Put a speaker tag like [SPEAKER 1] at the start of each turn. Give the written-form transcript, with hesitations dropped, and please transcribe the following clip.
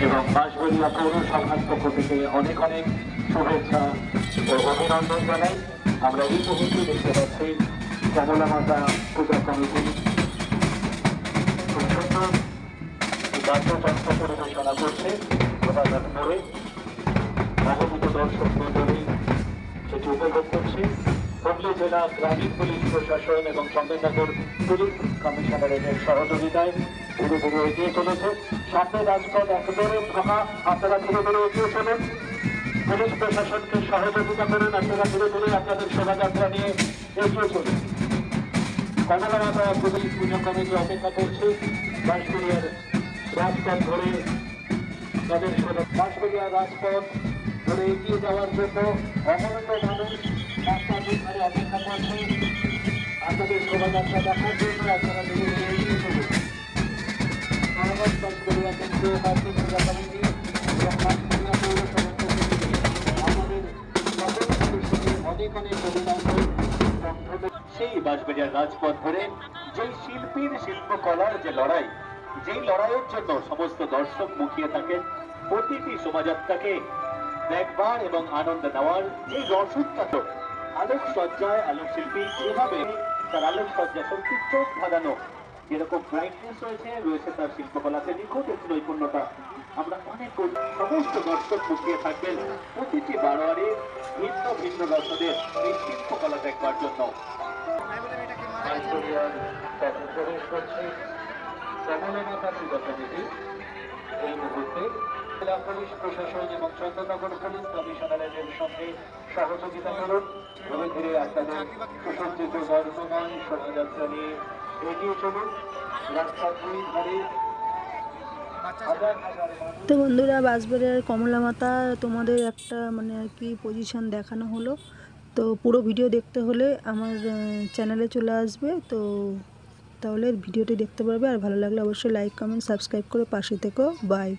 [SPEAKER 1] এবং বাঁশবেড়িয়া পৌরসভার পক্ষ থেকে অনেক অনেক শুভেচ্ছা ও অভিনন্দন জানাই। আমরা এই মুহূর্তে দেখতে পাচ্ছি কমলা মাতা পূজা কমিটি খুব সুন্দর বাদ্যযন্ত্র পরিবেশনা করছে প্রভাত মোড়ে। আগমিত দর্শক মন্ডলী সেটি উপভোগ করছে। হুগলি জেলা গ্রামীণ পুলিশ প্রশাসন এবং চন্দননগর পুলিশ কমিশনারের সহযোগিতায় ধীরে ধীরে এগিয়ে চলেছে। সামনে রাজপথ একেবারে ফাঁকা, আপনারা ধীরে ধীরে এগিয়ে চলুন। পুলিশ প্রশাসনকে সহযোগিতা করুন, আপনারা ধীরে ধীরে আপনাদের শোভাযাত্রা নিয়ে এগিয়ে চলুন। কমলা মাতা পুলিশ পূজা কমিটি অপেক্ষা করছে বাঁশবেড়িয়ার রাজপথ ধরে তাদের বাঁশবেড়িয়ার রাজপথ ধরে এগিয়ে যাওয়ার জন্য অগণিত মানুষ রাস্তার ধারে অপেক্ষা করছে আপনাদের শোভাযাত্রা দেখার জন্য। আপনারা ধীরে ধীরে এগিয়ে চলুন। বাঁশবেড়িয়া কেন্দ্রীয় প্রাথমিক পূজা কমিটি এবং বাঁশবেড়িয়া পৌরসভার পক্ষ থেকে আমাদের সকল সদস্যদের অনেক অনেক অভিনন্দন। সেই বাঁশবেড়িয়ার রাজপথ ধরে যেই শিল্পীর শিল্পকলার যে লড়াই, যেই লড়াইয়ের জন্য সমস্ত দর্শক মুখিয়ে থাকেন, প্রতিটি শোভাযাত্রাকে দেখবার এবং আনন্দ নেওয়ার যে রসদটা, আলোকসজ্জায় আলোকশিল্পী যেভাবে তার আলোকসজ্জা সত্যি চোখ ধাঁধানো, যেরকম ব্রাইটনেস রয়েছে তার শিল্পকলাতে নিখুঁত একটি নৈপুণ্যতা। আমরা অনেক সমস্ত দর্শক মুখিয়ে থাকবেন প্রতিটি বারোয়ারির ভিন্ন ভিন্ন রসদের এই শিল্পকলা দেখবার জন্য। প্রবেশ করছে কমলা মাতা পূজা কমিটি এই মুহূর্তে জেলা পুলিশ প্রশাসন এবং চন্দননগর পুলিশ কমিশনারের সঙ্গে সহযোগিতা করুন। ধীরে ধীরে আপনাদের সুসজ্জিত বর্তমান শোভাযাত্রা নিয়ে এগিয়ে চলুন। রাস্তার দুই ধারে
[SPEAKER 2] তো বন্ধুরা, বাঁশবেড়িয়ার কমলা মাতা তোমাদের একটা মানে আর কি পজিশন দেখানো হলো। তো পুরো ভিডিও দেখতে হলে আমার চ্যানেলে চলে আসবে, তো তাহলে ভিডিওটি দেখতে পারবে। আর ভালো লাগলে অবশ্যই লাইক কমেন্ট সাবস্ক্রাইব করে পাশে থেকো। বাই।